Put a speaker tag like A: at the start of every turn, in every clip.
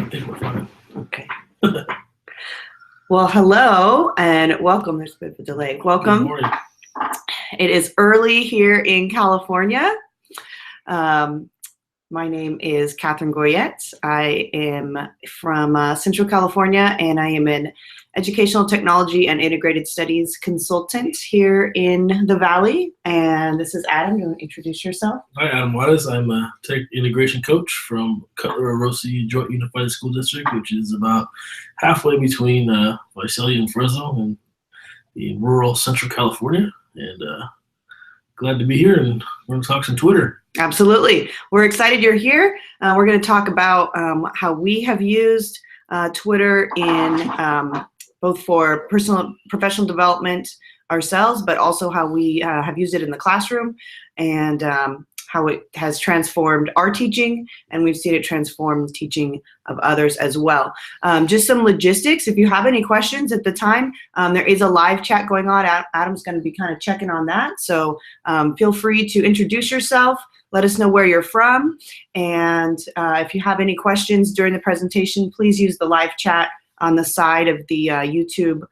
A: think we're fine.
B: Okay. Well, hello and welcome. There's a bit of a delay. Welcome.
A: Good morning.
B: It is early here in California. My name is Katherine Goyette. I am from Central California, and I am an educational technology and integrated studies consultant here in the Valley. And this is Adam. You want to introduce yourself?
A: Hi, Adam Juarez. I'm a tech integration coach from Cutler-Rossi Joint Unified School District, which is about halfway between Visalia and Fresno and the rural Central California. And glad to be here, and we're going to talk some Twitter.
B: Absolutely. We're excited you're here. We're going to talk about how we have used Twitter in both for professional development ourselves, but also how we have used it in the classroom and how it has transformed our teaching, and we've seen it transform teaching of others as well. Just some logistics. If you have any questions at the time, there is a live chat going on. Adam's going to be kind of checking on that. So feel free to introduce yourself. Let us know where you're from. And if you have any questions during the presentation, please use the live chat on the side of the YouTube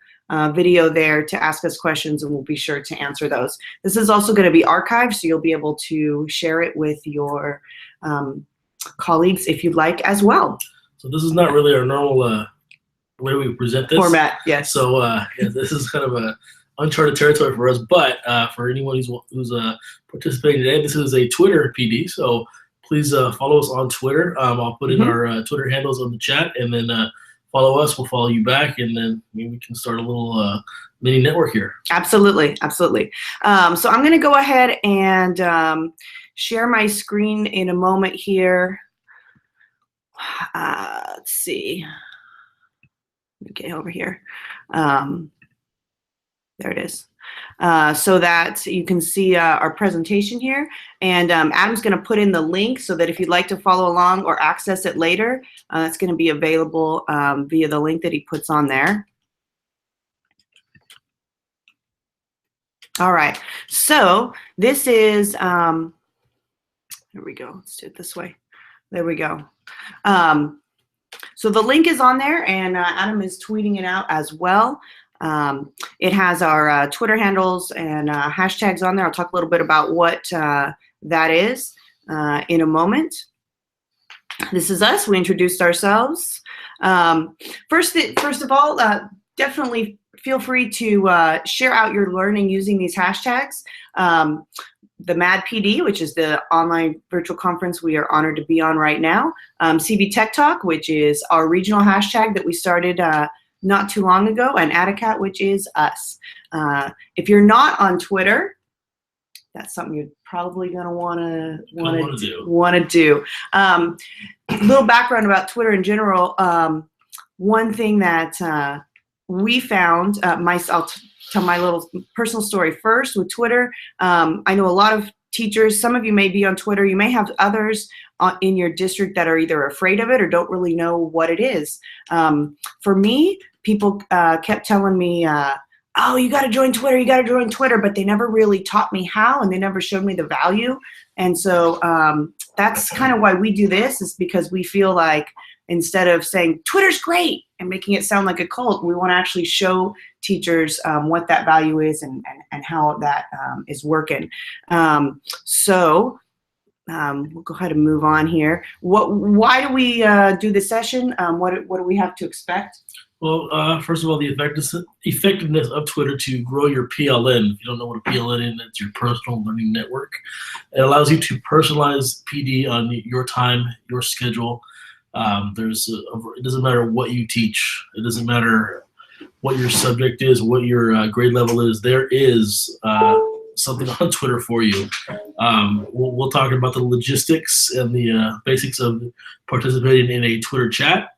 B: video there to ask us questions, and we'll be sure to answer those. This is also going to be archived, so you'll be able to share it with your colleagues if you'd like as well.
A: So this is not really our normal way we present this.
B: Format, yes.
A: So yeah, this is kind of a uncharted territory for us, but for anyone who's participating today, this is a Twitter PD, so please follow us on Twitter. I'll put in our Twitter handles on the chat, and then follow us, we'll follow you back, and then maybe we can start a little mini network here.
B: Absolutely, absolutely. So I'm going to go ahead and share my screen in a moment here. Let's see. Let me get over here. There it is. So that you can see our presentation here. And Adam's going to put in the link so that if you'd like to follow along or access it later, it's going to be available via the link that he puts on there. All right. So this is, here we go. Let's do it this way. There we go. So the link is on there, and Adam is tweeting it out as well. It has our Twitter handles and hashtags on there. I'll talk a little bit about what that is in a moment. This is us. We introduced ourselves. First of all, definitely feel free to share out your learning using these hashtags. The MAD PD, which is the online virtual conference we are honored to be on right now. CV Tech Talk, which is our regional hashtag that we started not too long ago, and Aticat, which is us. If you're not on Twitter, that's something you're probably going to want to do. A little background about Twitter in general. One thing that we found, I'll tell my little personal story first with Twitter. I know a lot of teachers, some of you may be on Twitter, you may have others in your district that are either afraid of it or don't really know what it is. For me, people kept telling me, oh, you got to join Twitter, you got to join Twitter, but they never really taught me how, and they never showed me the value. And so that's kind of why we do this, is because we feel like instead of saying Twitter's great and making it sound like a cult, we want to actually show teachers what that value is and how that is working. So we'll go ahead and move on here. Why do we do this session? What do we have to expect?
A: Well, first of all, the effectiveness of Twitter to grow your PLN. If you don't know what a PLN is, that's your personal learning network. It allows you to personalize PD on your time, your schedule. It doesn't matter what you teach. It doesn't matter what your subject is, what your grade level is. There is something on Twitter for you. We'll talk about the logistics and the basics of participating in a Twitter chat.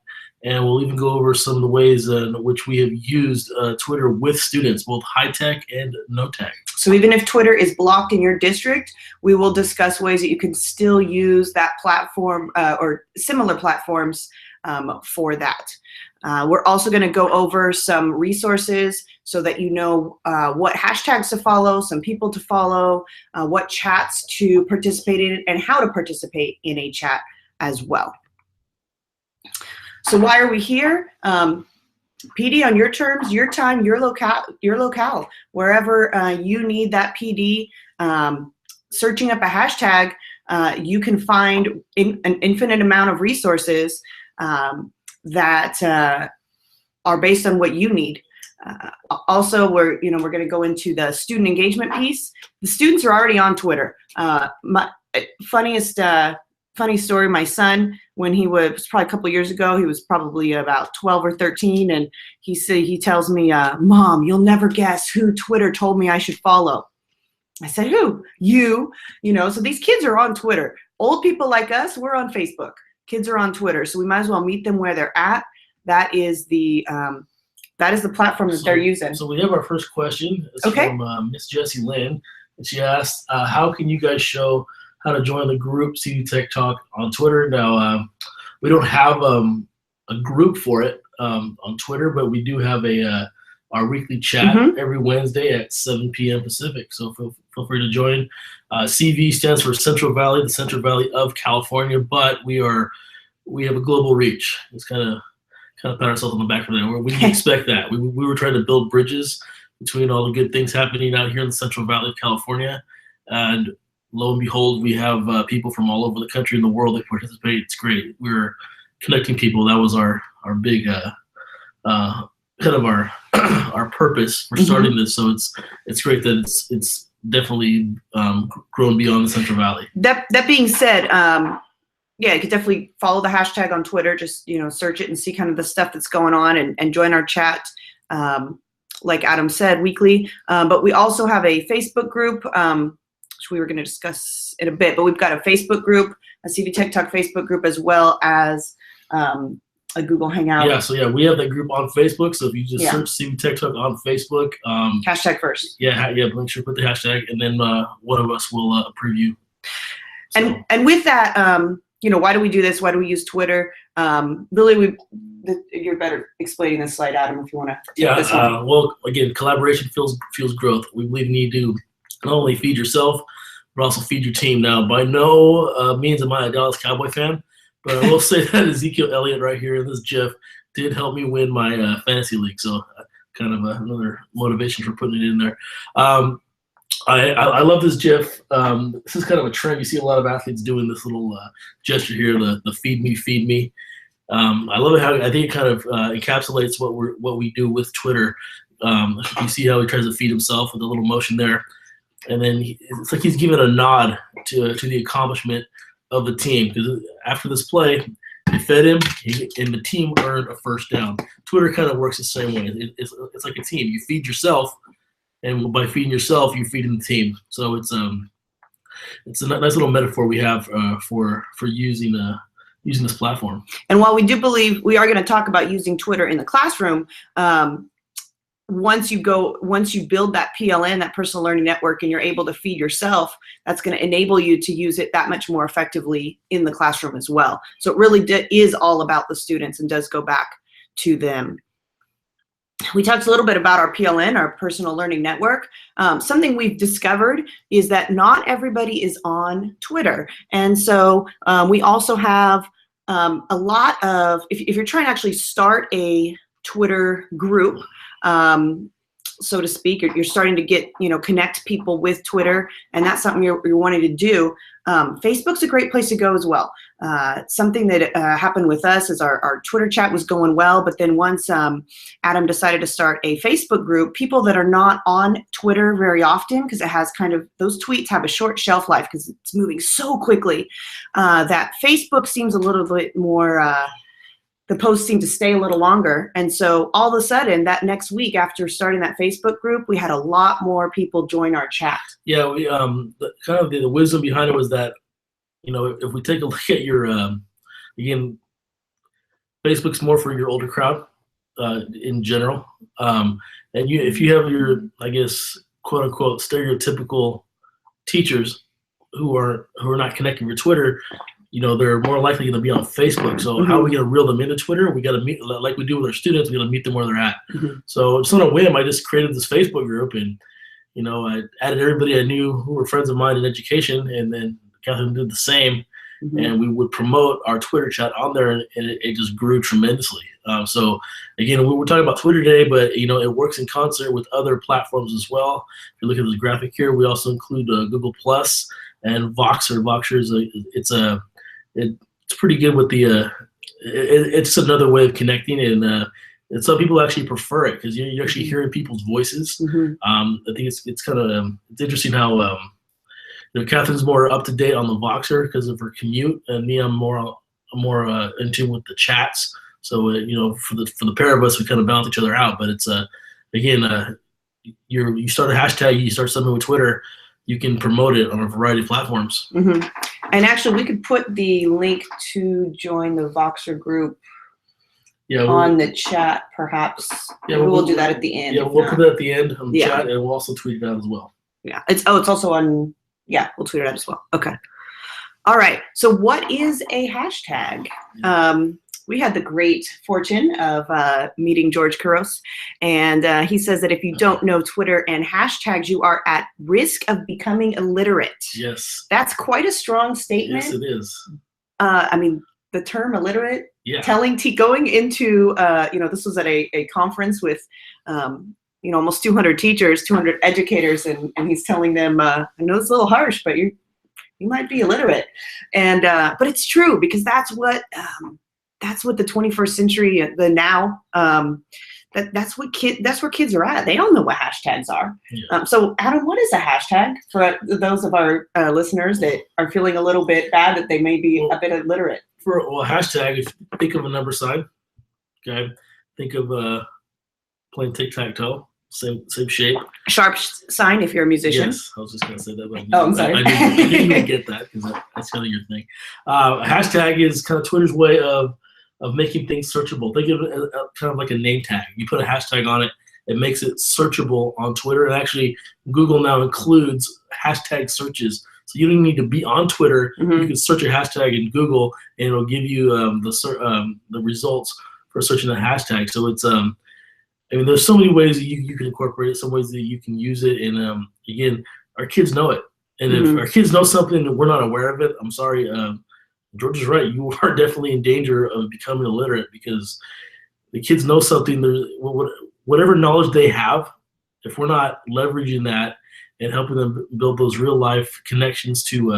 A: And we'll even go over some of the ways in which we have used Twitter with students, both high-tech and no-tech.
B: So even if Twitter is blocked in your district, we will discuss ways that you can still use that platform or similar platforms for that. We're also going to go over some resources so that you know what hashtags to follow, some people to follow, what chats to participate in, and how to participate in a chat as well. So why are we here? PD on your terms, your time, your locale, wherever you need that PD. Searching up a hashtag, you can find an infinite amount of resources that are based on what you need. Also, we're going to go into the student engagement piece. The students are already on Twitter. My funny story, my son, when he was probably a couple years ago, he was probably about 12 or 13, and he tells me, Mom, you'll never guess who Twitter told me I should follow. I said, who? You. So these kids are on Twitter. Old people like us, we're on Facebook. Kids are on Twitter, so we might as well meet them where they're at. That is the platform that they're using.
A: So we have our first question. It's from Miss Jessie Lynn, and she asked, how can you guys show how to join the group CV Tech Talk on Twitter? Now, we don't have a group for it on Twitter, but we do have our weekly chat every Wednesday at 7 p.m. Pacific. So feel free to join. CV stands for Central Valley, the Central Valley of California, but we have a global reach. It's kind of pat ourselves on the back for that. We didn't expect that. We were trying to build bridges between all the good things happening out here in the Central Valley of California, and lo and behold, we have people from all over the country and the world that participate. It's great. We're connecting people. That was our big kind of our purpose for starting this. So it's great that it's definitely grown beyond the Central Valley.
B: That being said, yeah, you could definitely follow the hashtag on Twitter. Just search it and see kind of the stuff that's going on, and join our chat. Like Adam said, weekly. But we also have a Facebook group, which we were going to discuss in a bit. But we've got a Facebook group, a CV Tech Talk Facebook group, as well as a Google Hangout.
A: Yeah, so we have that group on Facebook. So if you just search CV Tech Talk on Facebook,
B: hashtag first.
A: Yeah, make sure to put the hashtag, and then one of us will preview.
B: So. And with that, why do we do this? Why do we use Twitter? Really, you're better explaining this slide, Adam, if you want to.
A: Yeah. Well, again, collaboration fuels growth. We believe you need to not only feed yourself, but also feed your team. Now, by no means am I a Dallas Cowboy fan, but I will say that Ezekiel Elliott right here in this GIF did help me win my fantasy league. So kind of another motivation for putting it in there. I love this GIF. This is kind of a trend. You see a lot of athletes doing this little gesture here, the feed me. I love it how I think it kind of encapsulates what we do with Twitter. You see how he tries to feed himself with a little motion there. And then it's like he's giving a nod to the accomplishment of the team, because after this play, they fed him, and the team earned a first down. Twitter kind of works the same way. It's like a team. You feed yourself, and by feeding yourself, you're feeding the team. So it's a nice little metaphor we have for using this platform.
B: And while we do believe we are going to talk about using Twitter in the classroom, once you build that PLN, that personal learning network, and you're able to feed yourself, that's going to enable you to use it that much more effectively in the classroom as well. So it really is all about the students and does go back to them. We talked a little bit about our PLN, our personal learning network. Something we've discovered is that not everybody is on Twitter. And so we also have a lot of, if you're trying to actually start a Twitter group, so to speak, you're starting to get, connect people with Twitter, and that's something you're wanting to do. Facebook's a great place to go as well. Something that happened with us is our Twitter chat was going well, but then once Adam decided to start a Facebook group, people that are not on Twitter very often, because it has those tweets have a short shelf life because it's moving so quickly, that Facebook seems a little bit more, the posts seem to stay a little longer. And so all of a sudden, that next week after starting that Facebook group, we had a lot more people join our chat.
A: Yeah, we the wisdom behind it was that, if we take a look at your, again, Facebook's more for your older crowd in general. And if you have your, I guess, quote unquote, stereotypical teachers who are not connecting with Twitter, they're more likely going to be on Facebook. So how are we going to reel them into Twitter? We got to meet, like we do with our students, we got to meet them where they're at. So just on a whim, I just created this Facebook group, and, I added everybody I knew who were friends of mine in education, and then Katherine did the same. and we would promote our Twitter chat on there, and it just grew tremendously. So again, we're talking about Twitter today, but it works in concert with other platforms as well. If you look at this graphic here, we also include Google Plus and Voxer. Voxer is it's pretty good with the it's another way of connecting, and some people actually prefer it because you're actually hearing people's voices. I think it's kind of it's interesting how Catherine's more up to date on the Voxer because of her commute, and me, I'm more in tune with the chats. So for the pair of us, we kind of balance each other out. But it's again, you start a hashtag, you start something with Twitter, you can promote it on a variety of platforms.
B: And actually, we could put the link to join the Voxer group on the chat, perhaps. Yeah, we'll do that at the end.
A: Yeah, we'll put it at the end on the chat, and we'll also tweet it out as well.
B: Yeah, it's also on. Yeah, we'll tweet it out as well. Okay. All right. So, what is a hashtag? We had the great fortune of meeting George Couros, and he says that if you don't know Twitter and hashtags, you are at risk of becoming illiterate.
A: Yes.
B: That's quite a strong statement.
A: Yes, it is.
B: I mean, the term illiterate,
A: yeah.
B: Going into, this was at a conference with, almost 200 teachers, 200 educators, and he's telling them, I know it's a little harsh, but you might be illiterate. And, but it's true, because that's what the 21st century, the now, that's where kids are at. They don't know what hashtags are. Yeah. So Adam, what is a hashtag for those of our listeners that are feeling a little bit bad that they may be a bit illiterate?
A: For a hashtag, if you think of a number sign, okay, think of playing tic-tac-toe, same shape.
B: Sharp sign if you're a musician.
A: Yes, I was just gonna say that. But
B: I'm sorry.
A: I didn't get that because that's kind of your thing. A hashtag is kind of Twitter's way of making things searchable. Think of it as kind of like a name tag. You put a hashtag on it, it makes it searchable on Twitter. And actually, Google now includes hashtag searches. So you don't need to be on Twitter. You can search a hashtag in Google, and it'll give you the results for searching a hashtag. So it's there's so many ways that you can incorporate it, some ways that you can use it. And again, our kids know it. And if our kids know something and we're not aware of it, I'm sorry, George is right. You are definitely in danger of becoming illiterate because the kids know something. Whatever knowledge they have, if we're not leveraging that and helping them build those real life connections to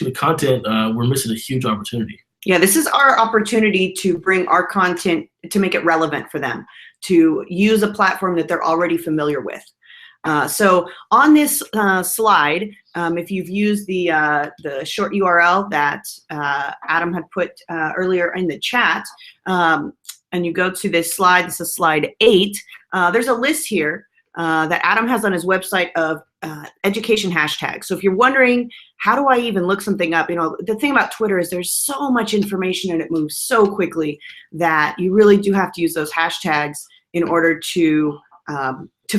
A: the content, we're missing a huge opportunity.
B: Yeah, this is our opportunity to bring our content, to make it relevant for them, to use a platform that they're already familiar with. So on this slide, if you've used the short URL that Adam had put earlier in the chat, and you go to this slide, this is slide 8, there's a list here that Adam has on his website of education hashtags. So if you're wondering, how do I even look something up? The thing about Twitter is there's so much information and it moves so quickly that you really do have to use those hashtags in order to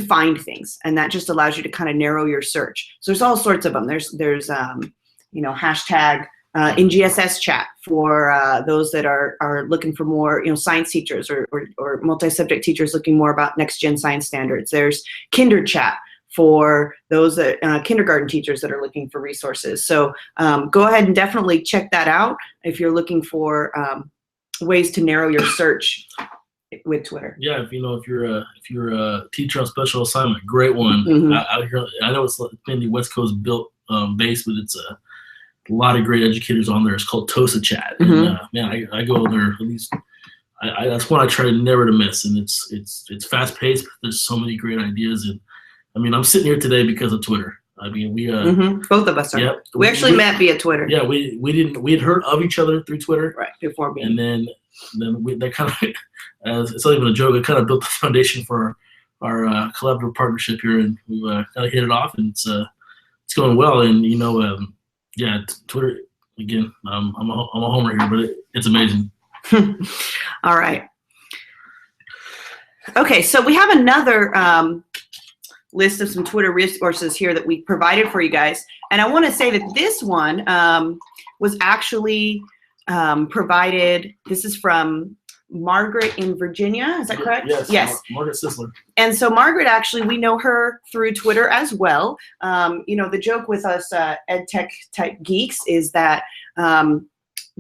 B: find things, and that just allows you to kind of narrow your search. So there's all sorts of them. There's hashtag in GSS chat for those that are looking for more, science teachers or multi-subject teachers looking more about next-gen science standards. There's Kinder chat for those that kindergarten teachers that are looking for resources. So go ahead and definitely check that out if you're looking for ways to narrow your search with Twitter.
A: Yeah, if you're a teacher on special assignment, great one. Out here, I know it's mainly West Coast built base, but it's a lot of great educators on there. It's called TOSA Chat. And, man, I go there at least. That's one I try never to miss, and it's fast paced. There's so many great ideas, and I'm sitting here today because of Twitter. We
B: both of us are. Yep, we actually met via Twitter.
A: Yeah, we had heard of each other through Twitter,
B: right, before me,
A: and then that kind of it's not even a joke. It kind of built the foundation for our collaborative partnership here, and we kind of hit it off, and it's going well. And Twitter again. I'm a homer here, but it's amazing.
B: All right. Okay, so we have another list of some Twitter resources here that we provided for you guys, and I want to say that this one was actually provided. This is from Margaret in Virginia. Is that correct?
A: Yes. Margaret Sisler.
B: And so Margaret, actually, we know her through Twitter as well. The joke with us ed tech type geeks is that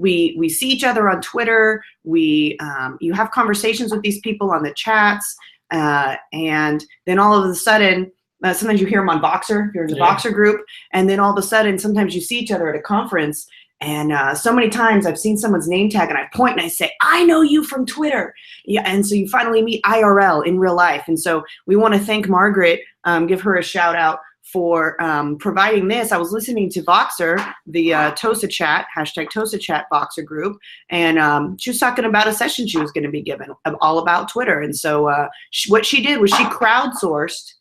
B: we see each other on Twitter. You have conversations with these people on the chats, and then all of a sudden, sometimes you hear them on Boxer, if you're in the Boxer group, and then all of a sudden, sometimes you see each other at a conference. And so many times I've seen someone's name tag and I point and I say, I know you from Twitter. Yeah, and so you finally meet IRL in real life. And so we want to thank Margaret, give her a shout out for providing this. I was listening to Boxer, the TOSA chat, #TOSA Boxer group, and she was talking about a session she was going to be given all about Twitter. And so what she did was she crowdsourced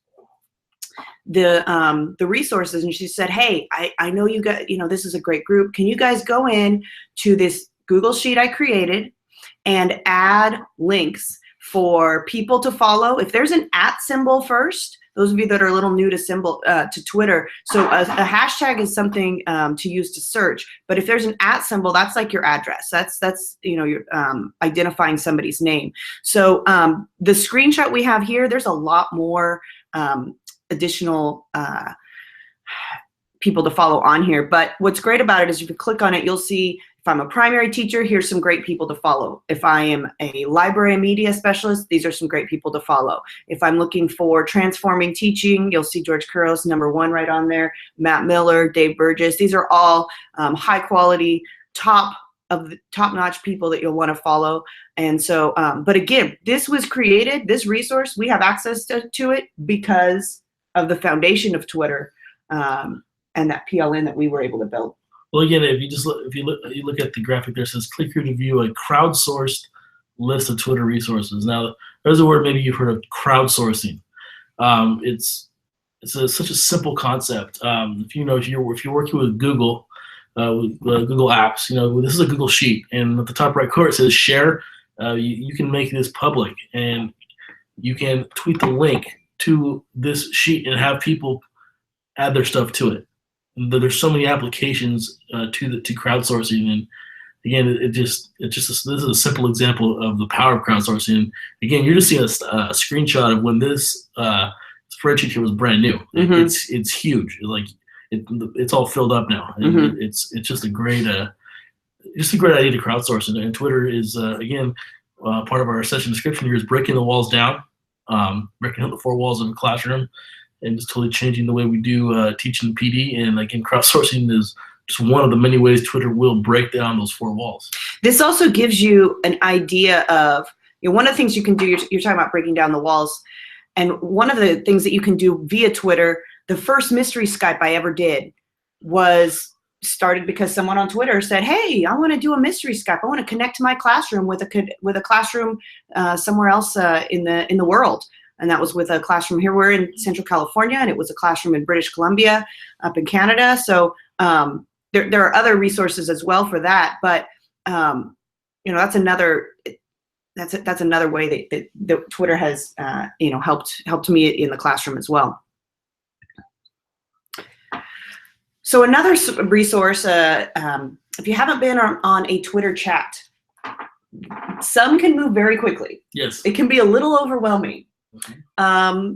B: the resources, and she said, hey, I know you guys, this is a great group. Can you guys go in to this Google Sheet I created and add links for people to follow? If there's an @ symbol first, those of you that are a little new to Twitter, so a hashtag is something to use to search, but if there's an @ symbol, that's like your address. That's you're identifying somebody's name. So the screenshot we have here, there's a lot more additional people to follow on here. But what's great about it is if you click on it, you'll see if I'm a primary teacher, here's some great people to follow. If I am a library and media specialist, these are some great people to follow. If I'm looking for transforming teaching, you'll see George Kuros, #1 right on there, Matt Miller, Dave Burgess. These are all high quality, top-notch people that you'll want to follow. And so, but again, this was created, this resource, we have access to it because of the foundation of Twitter and that PLN that we were able to build.
A: Well, again, if you look at the graphic there, it says click here to view a crowdsourced list of Twitter resources. Now, there's a word maybe you've heard of, crowdsourcing. It's such a simple concept. If you're working with Google, Google Apps, this is a Google Sheet, and at the top right corner it says share. You can make this public, and you can tweet the link to this sheet and have people add their stuff to it. There's so many applications to crowdsourcing, and again, this is a simple example of the power of crowdsourcing. Again, you're just seeing a screenshot of when this spreadsheet here was brand new.
B: Mm-hmm.
A: It's huge. It's all filled up now.
B: Mm-hmm.
A: It's just a great idea to crowdsource, and Twitter is again part of our session description here is breaking the walls down, breaking up the 4 walls of the classroom, and just totally changing the way we do teaching PD. And again, crowdsourcing is just one of the many ways Twitter will break down those 4 walls. This
B: also gives you an idea of, one of the things you can do, you're talking about breaking down the walls, and one of the things that you can do via Twitter, the first mystery Skype I ever did was started because someone on Twitter said, hey, I want to do a mystery Skype. I want to connect to my classroom with a classroom somewhere else in the world. And that was with a classroom here. We're in Central California, and it was a classroom in British Columbia up in Canada. So there are other resources as well for that. But that's another way that Twitter has helped me in the classroom as well. So another resource, if you haven't been on a Twitter chat, some can move very quickly.
A: Yes.
B: It can be a little overwhelming.
A: Okay.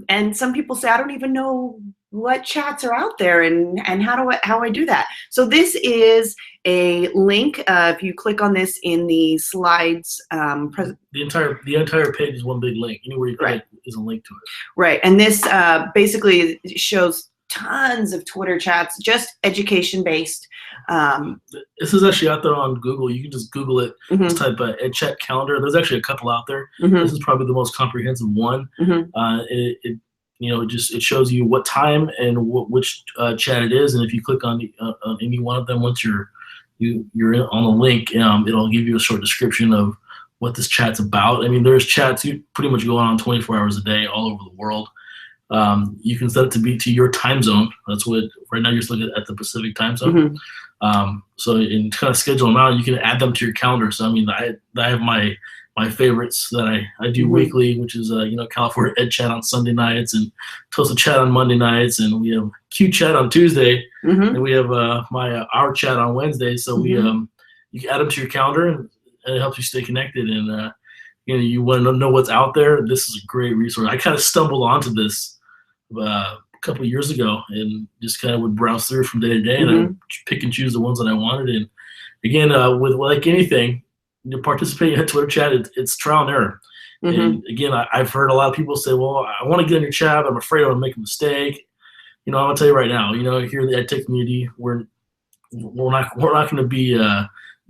B: And some people say, I don't even know what chats are out there and how I do that. So this is a link. If you click on this in the slides,
A: the entire page is one big link. Anywhere you click is a link to it.
B: Right, and this basically shows tons of Twitter chats, just education-based.
A: This is actually out there on Google. You can just Google it.
B: Mm-hmm.
A: Just type EdChat calendar. There's actually a couple out there.
B: Mm-hmm.
A: This is probably the most comprehensive one.
B: Mm-hmm.
A: It shows you what time and which chat it is, and if you click on any one of them, once you're on the link, it'll give you a short description of what this chat's about. I mean, there's chats you pretty much going on 24 hours a day all over the world. You can set it to be to your time zone. That's what right now you're just looking at the Pacific time zone. Mm-hmm. So in kind of schedule them out, you can add them to your calendar. So I mean, I have my favorites that I do mm-hmm. weekly, which is California Ed Chat on Sunday nights and TOSA Chat on Monday nights, and we have Q Chat on Tuesday, mm-hmm. and we have our chat on Wednesday. So mm-hmm. You can add them to your calendar, and it helps you stay connected. And you want to know what's out there. This is a great resource. I kind of stumbled onto this a couple of years ago, and just kind of would browse through from day to day, mm-hmm. and I pick and choose the ones that I wanted, again, with like anything, participating in a Twitter chat, it's trial and error.
B: Mm-hmm.
A: And again, I've heard a lot of people say, well, I want to get in your chat, but I'm afraid I'm going to make a mistake. I'm going to tell you right now, here in the ed tech community, we're not going to be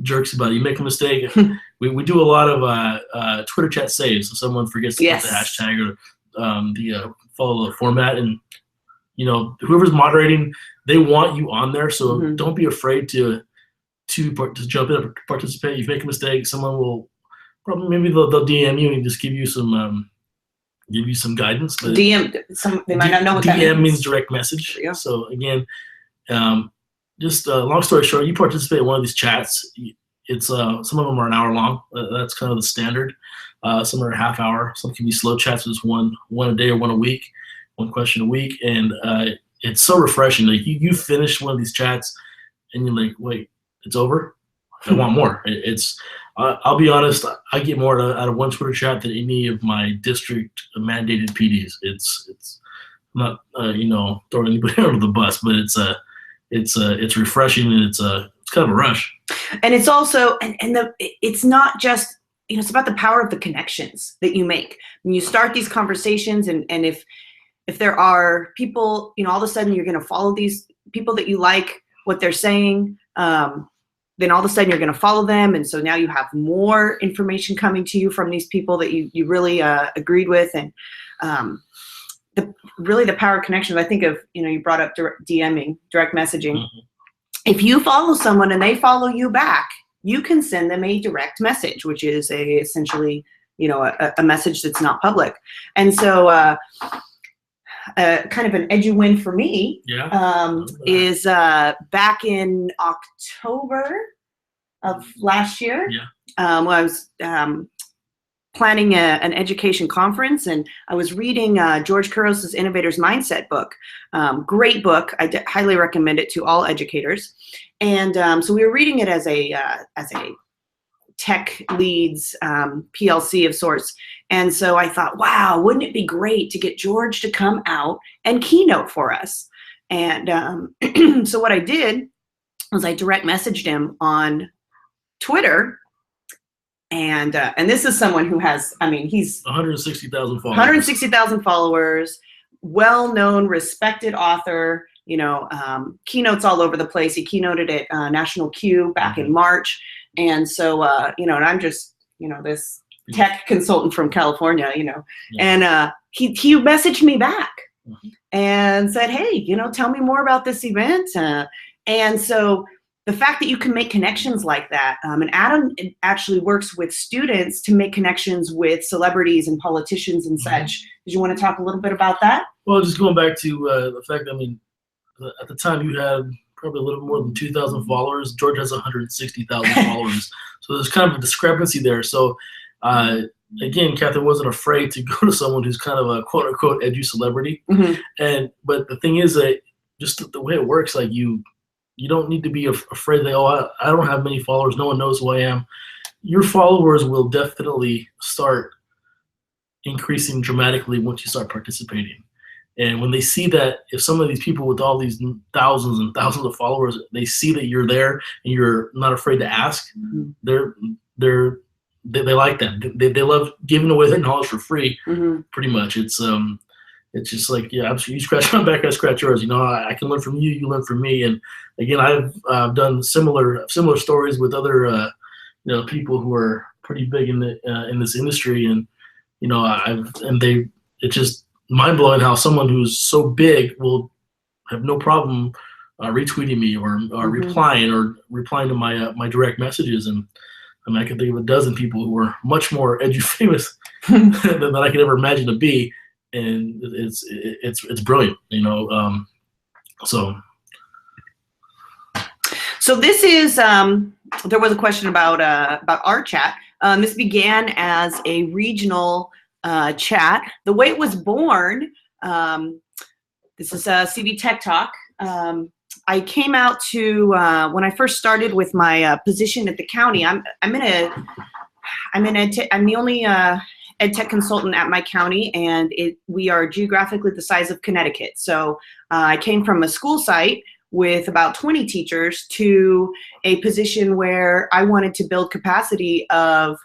A: jerks about it. You make a mistake. we do a lot of Twitter chat saves. So someone forgets to put the hashtag or follow the format, and whoever's moderating, they want you on there. So don't be afraid to jump in and participate. You make a mistake, someone will probably maybe they'll DM you and just give you some guidance. But
B: they might not know what that
A: DM means direct message. Yeah. So again, just long story short, you participate in one of these chats. It's some of them are an hour long. That's kind of the standard. Some are a half hour. Some can be slow chats, just one a day or one a week, one question a week, and it's so refreshing. Like you finish one of these chats, and you're like, wait, it's over. I want more. It's I'll be honest, I get more out of one Twitter chat than any of my district mandated PDs. It's not throwing anybody under the bus, but it's refreshing, and it's kind of a rush.
B: And it's also it's not just it's about the power of the connections that you make when you start these conversations, and if there are people, all of a sudden you're going to follow these people that you like what they're saying. Then all of a sudden you're going to follow them, and so now you have more information coming to you from these people that you really agreed with, and the power of connections. I think of you brought up DMing, direct messaging. Mm-hmm. If you follow someone and they follow you back, you can send them a direct message, which is essentially a message that's not public, and so. Kind of an edgy win for me is back in October of last year. I was planning an education conference, and I was reading George Couros' Innovator's Mindset book. Great book. I highly recommend it to all educators. And so we were reading it as a tech leads PLC of sorts. And so I thought, wow, wouldn't it be great to get George to come out and keynote for us? And so what I did was I direct messaged him on Twitter. And this is someone who has, he's
A: 160,000 followers.
B: 160,000 followers, well-known, respected author, keynotes all over the place. He keynoted at National Q back in March. And so, and I'm just, this tech consultant from California, and he messaged me back and said, hey, tell me more about this event. And so the fact that you can make connections like that, and Adam actually works with students to make connections with celebrities and politicians and such. Did you want to talk a little bit about that?
A: Well, just going back to the fact, at the time you had probably a little more than 2,000 followers. George has 160,000 followers. So there's kind of a discrepancy there. So again, Katherine wasn't afraid to go to someone who's kind of a quote unquote edgy celebrity. But the thing is that just the way it works, like you don't need to be afraid that, I don't have many followers. No one knows who I am. Your followers will definitely start increasing dramatically once you start participating. And when they see that, if some of these people with all these thousands and thousands of followers, they see that you're there and you're not afraid to ask, they like that. They love giving away their knowledge for free. Pretty much, it's just like, you scratch my back, I scratch yours. I can learn from you, you learn from me. And again, I've done similar stories with other people who are pretty big in this industry, and it's just mind-blowing how someone who's so big will have no problem retweeting me or replying to my direct messages. And I can think of a dozen people who are much more famous than I could ever imagine to be, and it's brilliant,
B: So this is there was a question about our chat. This began as a regional chat. The way it was born, this is CV Tech Talk. I came out to when I first started with my position at the county. I'm the only ed tech consultant at my county, and we are geographically the size of Connecticut. So I came from a school site with about 20 teachers to a position where I wanted to build capacity of,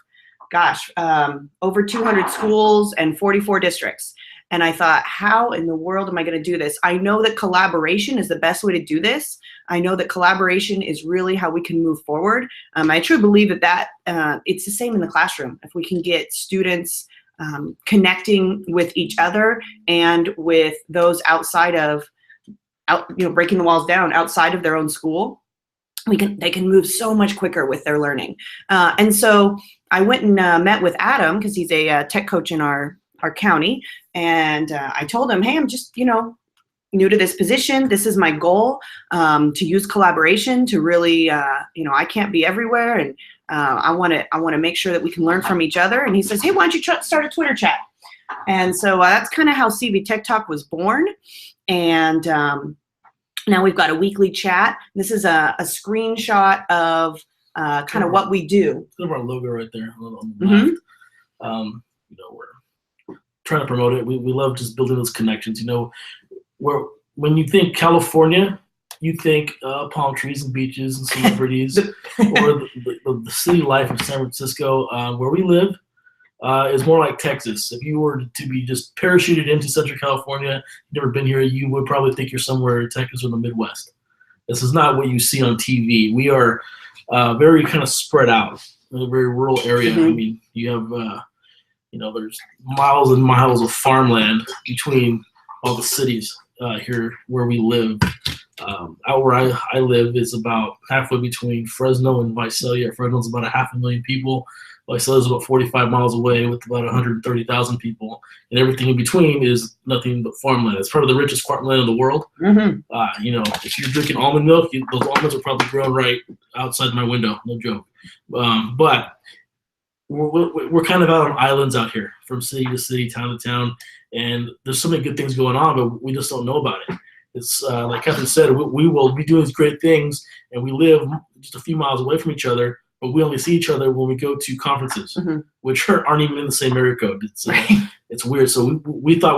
B: over 200 schools and 44 districts. And I thought, how in the world am I going to do this? I know that collaboration is the best way to do this. I know that collaboration is really how we can move forward. I truly believe that it's the same in the classroom. If we can get students connecting with each other and with those outside of, breaking the walls down outside of their own school, they can move so much quicker with their learning. And so I went and met with Adam, because he's a tech coach in our county, and I told him, hey, I'm just new to this position. This is my goal, to use collaboration to really I can't be everywhere, and I want to make sure that we can learn from each other. And he says, hey, why don't you start a Twitter chat? And so that's kind of how CV Tech Talk was born. And now we've got a weekly chat. This is a screenshot of kind of what we do.
A: Look at our logo right there on the left. We're trying to promote it. We love just building those connections. When you think California, you think palm trees and beaches and celebrities, or the city life of San Francisco. Where we live is more like Texas. If you were to be just parachuted into Central California, you've never been here, you would probably think you're somewhere in Texas or the Midwest. This is not what you see on TV. We are very kind of spread out in a very rural area. I mean, you have, there's miles and miles of farmland between all the cities here where we live. Out where I live is about halfway between Fresno and Visalia. Fresno's about 500,000 people. Visalia is about 45 miles away with about 130,000 people. And everything in between is nothing but farmland. It's probably the richest farmland in the world. If you're drinking almond milk, those almonds are probably grown right outside my window. No joke. But we're kind of out on islands out here, from city to city, town to town. And there's so many good things going on, but we just don't know about it. It's like Katherine said, we will be doing these great things, and we live just a few miles away from each other, but we only see each other when we go to conferences, which aren't even in the same area code. It's weird. So we thought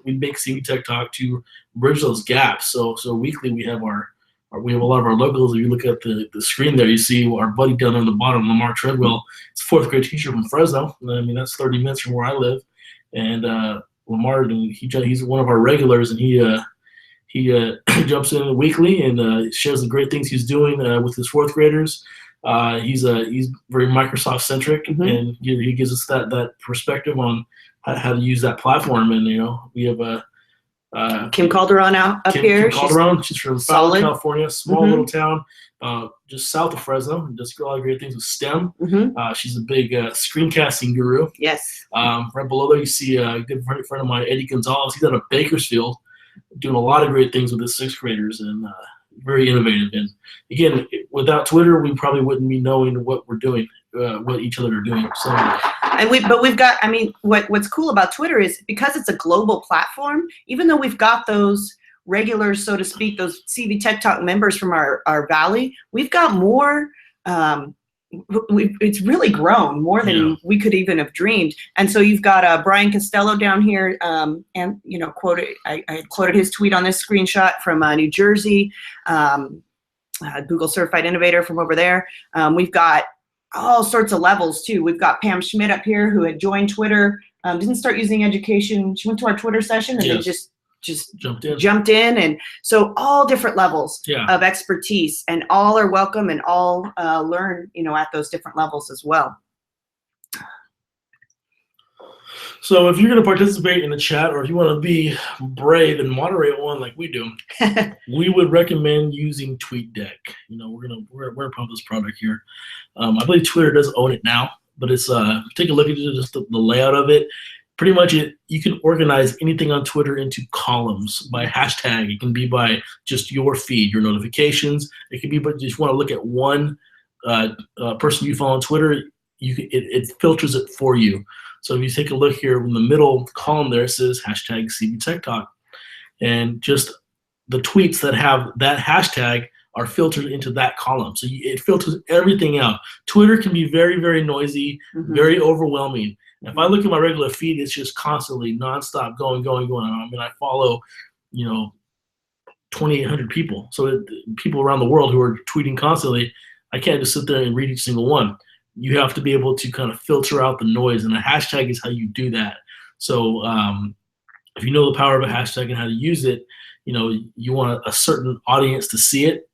A: we'd make CV Tech Talk to bridge those gaps. So weekly we have we have a lot of our logos. If you look at the screen there, you see our buddy down on the bottom, Lamar Treadwell. It's a 4th grade teacher from Fresno. I mean, that's 30 minutes from where I live. And Lamar, he's one of our regulars, and he jumps in weekly and shares the great things he's doing with his 4th graders. He's very Microsoft centric, and he gives us that perspective on how to use that platform. And we have
B: Kim Calderon up here.
A: Kim Calderon, she's from Fallon, California, small little town just south of Fresno, and does a lot of great things with STEM. She's a big screencasting guru.
B: Yes.
A: Right below there, you see a good friend of mine, Eddie Gonzalez. He's out of Bakersfield, doing a lot of great things with his 6th graders, and very innovative. And again, without Twitter, we probably wouldn't be knowing what we're doing, what each other are doing. So,
B: but we've got. I mean, what's cool about Twitter is because it's a global platform. Even though we've got those regulars, so to speak, those CV Tech Talk members from our valley, we've got more. It's really grown more than we could even have dreamed. And so you've got Brian Costello down here, and I quoted his tweet on this screenshot from New Jersey, Google certified innovator from over there. We've got all sorts of levels too. We've got Pam Schmidt up here, who had joined Twitter, didn't start using education. She went to our Twitter session and then just jumped in. And so all different levels of expertise, and all are welcome, and all learn at those different levels as well.
A: So if you're going to participate in the chat, or if you want to be brave and moderate one like we do, we would recommend using TweetDeck. We're pump this product here. I believe Twitter does own it now, but it's take a look at just the layout of it. Pretty much you can organize anything on Twitter into columns by hashtag. It can be by just your feed, your notifications. It can be, but if you want to look at one person you follow on Twitter, it filters it for you. So if you take a look here in the middle column there, it says hashtag CV Tech Talk. And just the tweets that have that hashtag are filtered into that column. So it filters everything out. Twitter can be very, very noisy, very overwhelming. If I look at my regular feed, it's just constantly nonstop going on. I mean, I follow, 2,800 people. So people around the world who are tweeting constantly, I can't just sit there and read each single one. You have to be able to kind of filter out the noise, and a hashtag is how you do that. So if you know the power of a hashtag and how to use it, you want a certain audience to see it.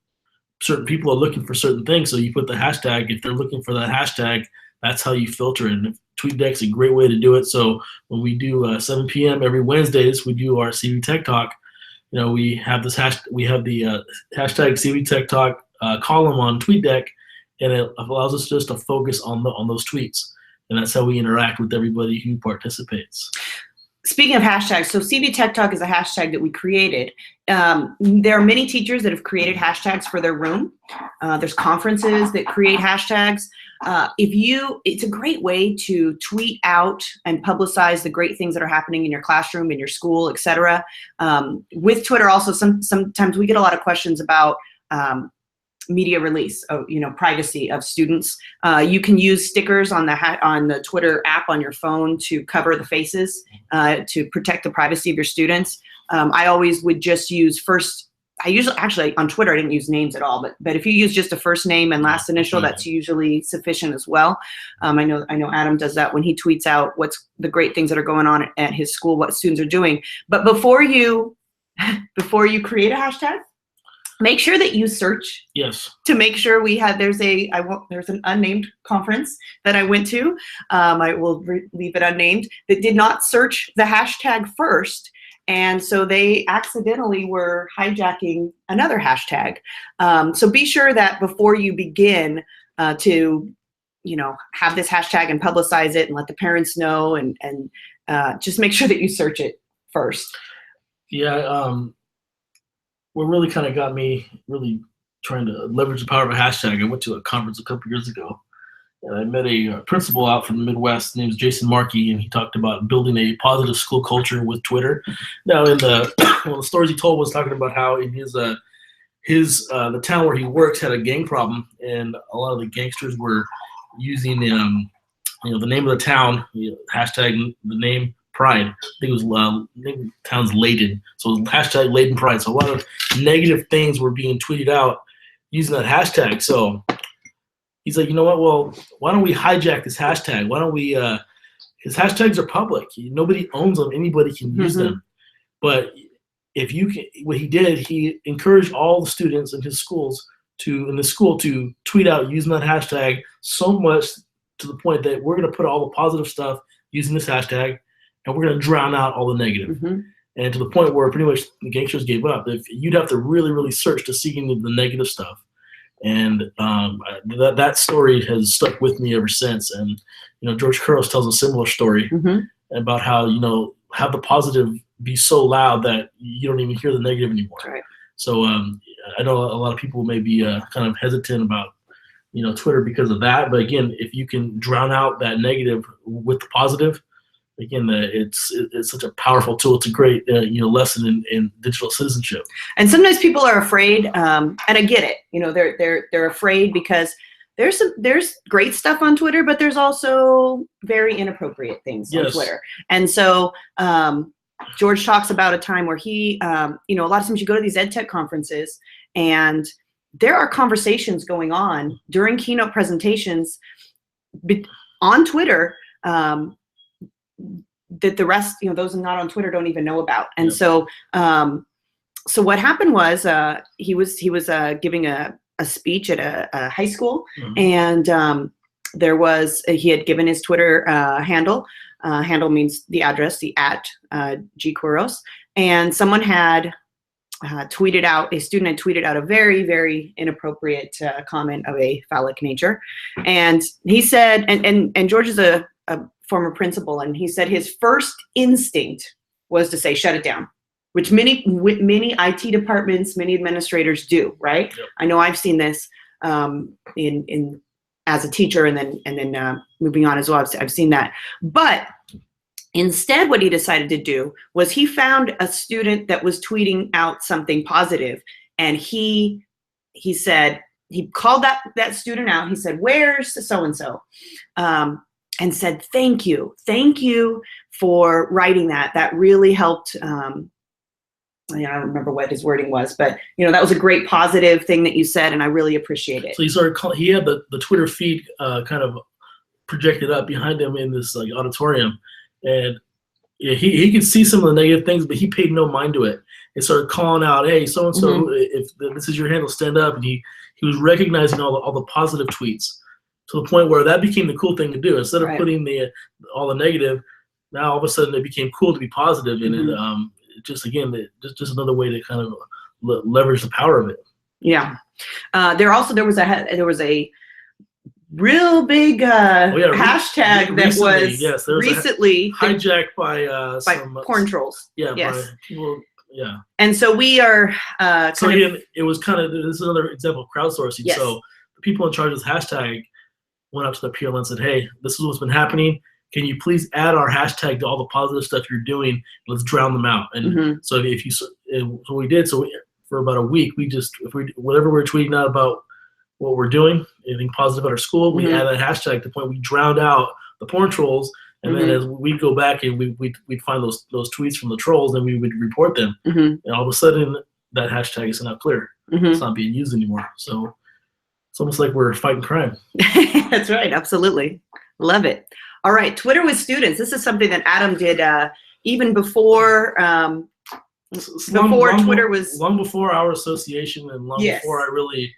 A: Certain people are looking for certain things, so you put the hashtag. If they're looking for that hashtag, that's how you filter it. And TweetDeck's a great way to do it. So when we do 7 p.m. every Wednesdays, we do our CV Tech Talk. We have this we have the hashtag CV Tech Talk column on TweetDeck, and it allows us just to focus on those tweets, and that's how we interact with everybody who participates.
B: Speaking of hashtags, so CV Tech Talk is a hashtag that we created. There are many teachers that have created hashtags for their room. There's conferences that create hashtags. It's a great way to tweet out and publicize the great things that are happening in your classroom, in your school, etc. With Twitter, also sometimes we get a lot of questions about media release, of privacy of students. You can use stickers on the Twitter app on your phone to cover the faces to protect the privacy of your students. I always would just use actually on Twitter I didn't use names at all, but if you use just a first name and last initial, that's usually sufficient as well. I know Adam does that when he tweets out what's the great things that are going on at his school, what students are doing. But before you create a hashtag, make sure that you search.
A: Yes. To
B: make sure there's an unnamed conference that I went to. I will leave it unnamed, that did not search the hashtag first. And so they accidentally were hijacking another hashtag. So be sure that before you begin to, have this hashtag and publicize it and let the parents know, and just make sure that you search it first.
A: Yeah. What really kind of got me really trying to leverage the power of a hashtag, I went to a conference a couple years ago, and I met a principal out from the Midwest. His name is Jason Markey, and he talked about building a positive school culture with Twitter. Now, in one of the stories he told was talking about how in the town where he works had a gang problem, and a lot of the gangsters were using the name of the town, hashtag the name Pride. I think it was the town's Layden, so it was hashtag Layden Pride. So a lot of negative things were being tweeted out using that hashtag. So he's like, you know what? Well, why don't we hijack this hashtag? Why don't we? His hashtags are public. Nobody owns them. Anybody can use them. But if you can, what he did, he encouraged all the students in his school to tweet out using that hashtag so much to the point that we're going to put all the positive stuff using this hashtag, and we're going to drown out all the negative. And to the point where pretty much the gangsters gave up. If you'd have to really, really search to see the negative stuff. And that story has stuck with me ever since. And, George Couros tells a similar story about how, have the positive be so loud that you don't even hear the negative anymore.
B: Right.
A: So I know a lot of people may be kind of hesitant about, Twitter because of that. But again, if you can drown out that negative with the positive, again, it's such a powerful tool. It's a great lesson in digital citizenship.
B: And sometimes people are afraid, and I get it. They're afraid because there's great stuff on Twitter, but there's also very inappropriate things on Twitter. And so George talks about a time where he, a lot of times you go to these ed tech conferences and there are conversations going on during keynote presentations on Twitter that the rest, those not on Twitter don't even know about. And so what happened was he was giving a speech at a high school, and he had given his Twitter handle. Handle means the address, the @G Couros, and someone had tweeted out, a student had tweeted out a very, very inappropriate comment of a phallic nature. And he said, and George is a former principal, and he said his first instinct was to say, shut it down, which many IT departments, many administrators do, right? Yep. I know I've seen this in as a teacher, and then moving on as well. I've seen that. But instead, what he decided to do was he found a student that was tweeting out something positive, and he said, he called that student out. He said, where's so-and-so? And said, thank you for writing that. That really helped I don't remember what his wording was, but that was a great positive thing that you said, and I really appreciate it.
A: So he started he had the Twitter feed kind of projected up behind him in this like auditorium, and he could see some of the negative things, but he paid no mind to it. And started calling out, "Hey, so and so, if this is your handle, stand up." And he was recognizing all the positive tweets to the point where that became the cool thing to do. Instead of putting all the negative, now all of a sudden it became cool to be positive, and it just just another way to kind of leverage the power of it.
B: Yeah. There was a real big hashtag that was recently
A: hijacked by some
B: porn trolls.
A: Yeah,
B: yes.
A: By people. Yeah.
B: And so we are.
A: So again, it was kind of, this is another example of crowdsourcing.
B: Yes.
A: So the people in charge of this hashtag went up to the PLN and said, "Hey, this is what's been happening. Can you please add our hashtag to all the positive stuff you're doing? Let's drown them out." And so so we did. So for about a week, whatever we're tweeting out about what we're doing, anything positive at our school, we add that hashtag to the point we drowned out the porn trolls. And then as we'd go back and we'd find those tweets from the trolls, and we would report them. And all of a sudden, that hashtag is now clear. It's not being used anymore. So it's almost like we're fighting crime.
B: That's right. Absolutely. Love it. All right. Twitter with students. This is something that Adam did even before Twitter was.
A: Long before our association, and long before I really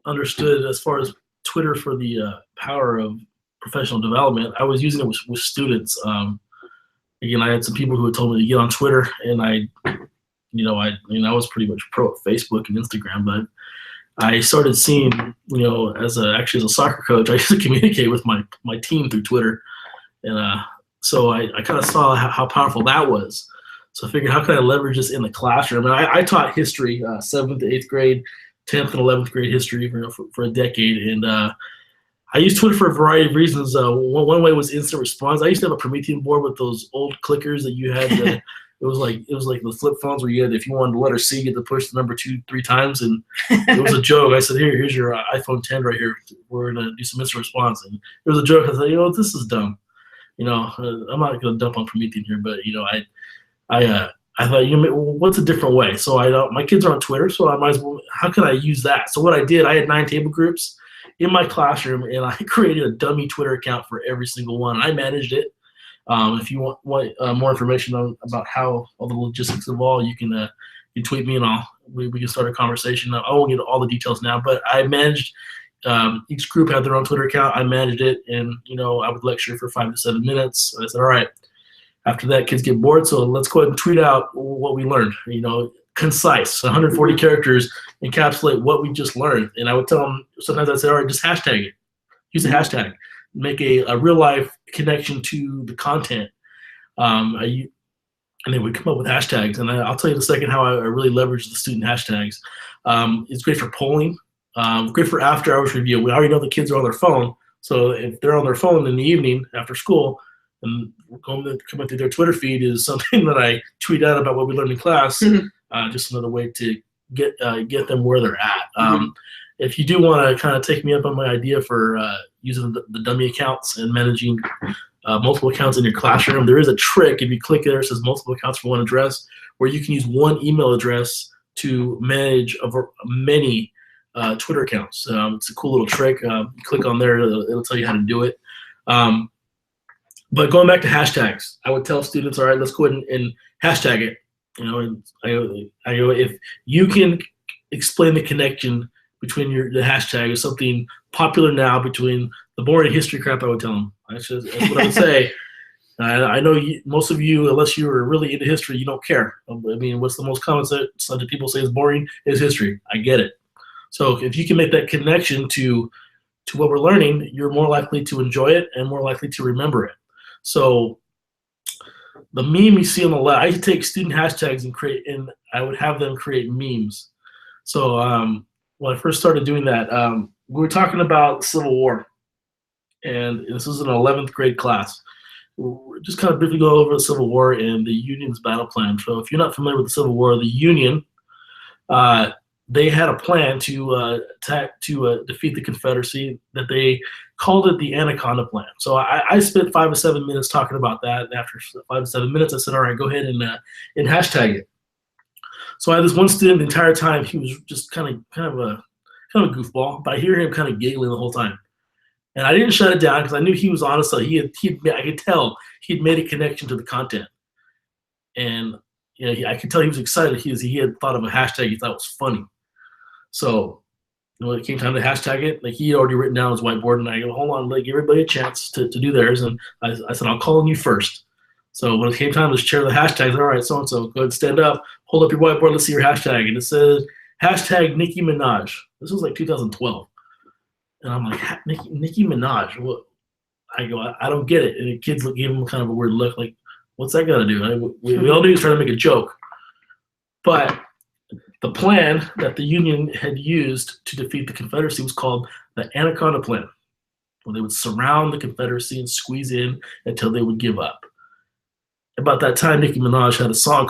A: understood as far as Twitter for the power of professional development. I was using it with students. Again, I had some people who had told me to get on Twitter, and I was pretty much pro at Facebook and Instagram, but I started seeing, as a soccer coach, I used to communicate with my team through Twitter, and so I kind of saw how powerful that was. So I figured, how can I leverage this in the classroom? And I taught history, 7th to 8th grade, 10th and 11th grade history for a decade, and I used Twitter for a variety of reasons. One way was instant response. I used to have a Promethean board with those old clickers that you had. It was like the flip phones where you had, if you wanted the letter C, you had to push the number 2-3 times, and it was a joke. I said, here's your iPhone 10 right here. We're gonna do some instant response, and it was a joke. I said, this is dumb. I'm not gonna dump on Promethean here, but I thought, what's a different way? So my kids are on Twitter, so I might as well. How can I use that? So what I did, I had 9 table groups in my classroom, and I created a dummy Twitter account for every single one. I managed it. If you want more information about how all the logistics of all, you can tweet me, and we can start a conversation. I won't get all the details now, but I managed. Each group had their own Twitter account. I managed it, and I would lecture for 5 to 7 minutes. And I said, all right. After that, kids get bored, so let's go ahead and tweet out what we learned. Concise, 140 characters, encapsulate what we just learned. And I would tell them, sometimes I'd say, all right, just hashtag it. Use a hashtag. Make a real-life connection to the content. And then we come up with hashtags. And I'll tell you in a second how I really leverage the student hashtags. It's great for polling. Great for after-hours review. We already know the kids are on their phone. So if they're on their phone in the evening after school, and coming through their Twitter feed is something that I tweet out about what we learned in class. Just another way to get them where they're at. If you do want to kind of take me up on my idea for using the dummy accounts and managing multiple accounts in your classroom, there is a trick. If you click there, it says multiple accounts for one address, where you can use one email address to manage many Twitter accounts. It's a cool little trick. You click on there, it'll tell you how to do it. But going back to hashtags, I would tell students, all right, let's go ahead and hashtag it. And I go, if you can explain the connection between the hashtag is something popular now between the boring history crap, I would tell them. That's what I would say. I know most of you, unless you're really into history, you don't care. I mean, what's the most common subject people say is boring is history. I get it. So if you can make that connection to what we're learning, you're more likely to enjoy it and more likely to remember it. So the meme you see on the left, I used to take student hashtags and I would have them create memes. So when I first started doing that, we were talking about Civil War, and this was an 11th grade class. We're just kind of briefly go over the Civil War and the Union's battle plan. So if you're not familiar with the Civil War, the Union, they had a plan to defeat the Confederacy that they called it the Anaconda Plan. So I spent 5 to 7 minutes talking about that. And after 5 to 7 minutes, I said, all right, go ahead and hashtag it. So I had this one student the entire time. He was just kind of a goofball, but I hear him kind of giggling the whole time. And I didn't shut it down because I knew he was honest. So I could tell he'd made a connection to the content. And I could tell he was excited. He had thought of a hashtag he thought was funny. So when it came time to hashtag it, like he had already written down his whiteboard, and I go, hold on, give everybody a chance to do theirs. And I said, I'll call on you first. So when it came time to share the hashtags, all right, so-and-so, go ahead and stand up, hold up your whiteboard, let's see your hashtag. And it says, hashtag Nicki Minaj. This was like 2012. And I'm like, Nicki Minaj? What? I go, I don't get it. And the kids gave him kind of a weird look, like, what's that got to do? We all knew he was trying to make a joke. But the plan that the Union had used to defeat the Confederacy was called the Anaconda Plan, where they would surround the Confederacy and squeeze in until they would give up. About that time, Nicki Minaj had a song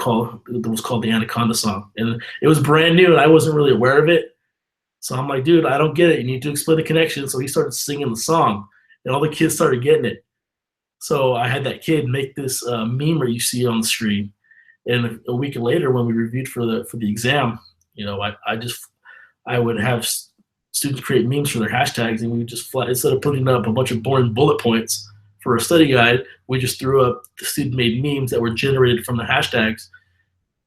A: that was called the Anaconda Song. And it was brand new, and I wasn't really aware of it. So I'm like, dude, I don't get it. You need to explain the connection. So he started singing the song, and all the kids started getting it. So I had that kid make this meme where you see on the screen. And a week later, when we reviewed for the exam, I would have students create memes for their hashtags, and we would just instead of putting up a bunch of boring bullet points for a study guide, we just threw up the student-made memes that were generated from the hashtags,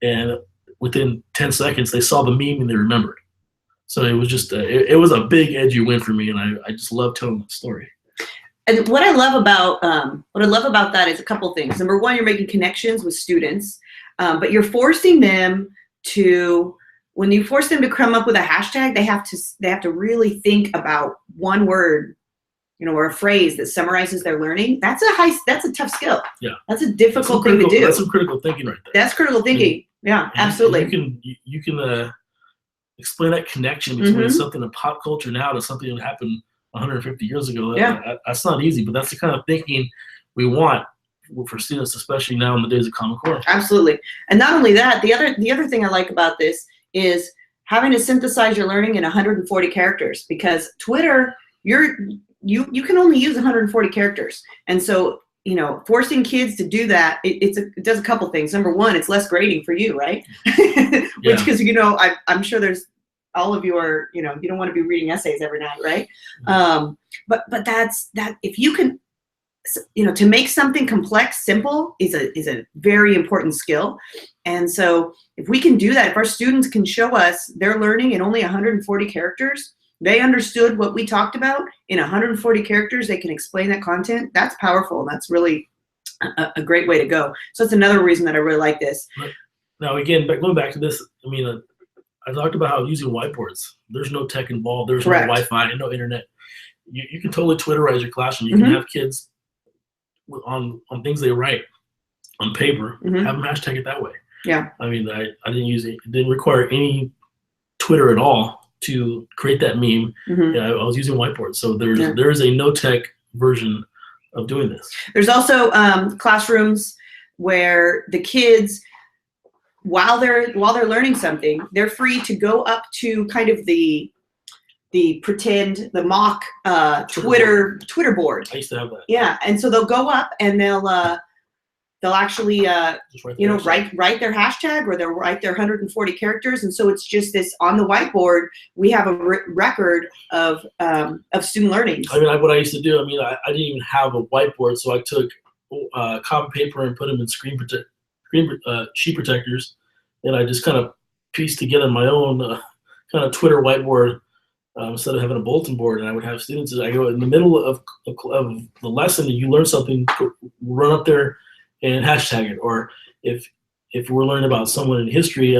A: and within 10 seconds, they saw the meme and they remembered. So it was just it was a big edgy win for me, and I just love telling that story.
B: And what I love about that is a couple things. Number one, you're making connections with students, but you're forcing them to. When you force them to come up with a hashtag, they have to really think about one word, or a phrase that summarizes their learning. That's a tough skill.
A: Yeah,
B: that's a difficult thing to do.
A: That's some critical thinking right there.
B: That's critical thinking. Yeah, absolutely.
A: You can explain that connection between something in pop culture now to something that happened 150 years ago.
B: Yeah,
A: that's not easy, but that's the kind of thinking we want for students, especially now in the days of Common Core.
B: Absolutely. And not only that, the other thing I like about this is having to synthesize your learning in 140 characters, because Twitter, you can only use 140 characters. And so, forcing kids to do that, it does a couple things. Number one, it's less grading for you, right? Which, because, I'm sure there's, all of you are, you don't want to be reading essays every night, right? But that's, if you can, to make something complex simple is a very important skill. And so if we can do that, if our students can show us their learning in only 140 characters, they understood what we talked about in 140 characters, they can explain that content. That's powerful. That's really a great way to go. So it's another reason that I really like this.
A: Now, again, going back to this, I talked about how using whiteboards, there's no tech involved. There's
B: Correct.
A: No Wi-Fi and no internet. You can totally Twitterize your classroom. You can have kids on things they write on paper, have them hashtag it that way.
B: Yeah.
A: I didn't use it. It didn't require any Twitter at all to create that meme. I was using whiteboards. So there is a no-tech version of doing this. There's
B: also classrooms where the kids, while they're learning something, they're free to go up to kind of the mock Twitter board.
A: I used to have that.
B: Yeah, and so they'll go up and they'll actually write their hashtag, or they'll write their 140 characters, and so it's just this on the whiteboard. We have a record of student learning.
A: What I used to do, I didn't even have a whiteboard, so I took copy paper and put them in sheet protectors, and I just kind of pieced together my own kind of Twitter whiteboard. Instead of having a bulletin board, and I would have students, I go in the middle of the lesson and you learn something, run up there and hashtag it. Or if we're learning about someone in history,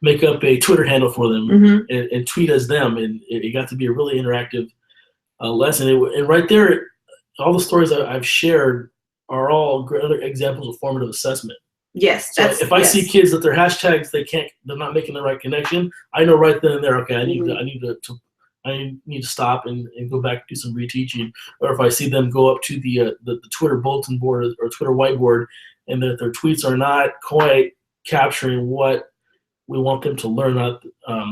A: make up a Twitter handle for them and tweet as them. And it got to be a really interactive lesson. And right there, all the stories I've shared are all great examples of formative assessment.
B: Yes.
A: So if I see kids that their hashtags, they're not making the right connection, I know right then and there, okay, I need to stop and go back and do some reteaching. Or if I see them go up to the Twitter bulletin board or Twitter whiteboard, and that their tweets are not quite capturing what we want them to learn, not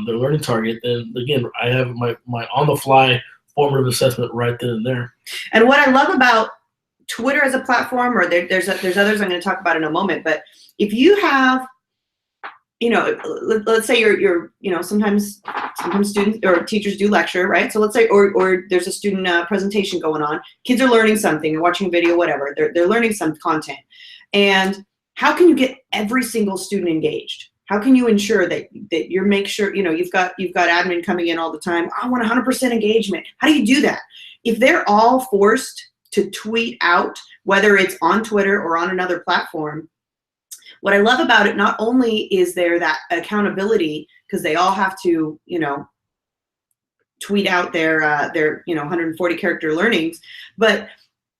A: their learning target, then again, I have my on-the-fly formative assessment right then and there.
B: And what I love about Twitter as a platform, or there's others I'm going to talk about in a moment, but if you have let's say you're sometimes students or teachers do lecture, right? So let's say, or there's a student presentation going on. Kids are learning something, they're watching a video, whatever. They're learning some content. And how can you get every single student engaged? How can you ensure that you make sure, you've got admin coming in all the time. I want 100% engagement. How do you do that? If they're all forced to tweet out, whether it's on Twitter or on another platform, what I love about it, not only is there that accountability, because they all have to, tweet out their 140 character learnings, but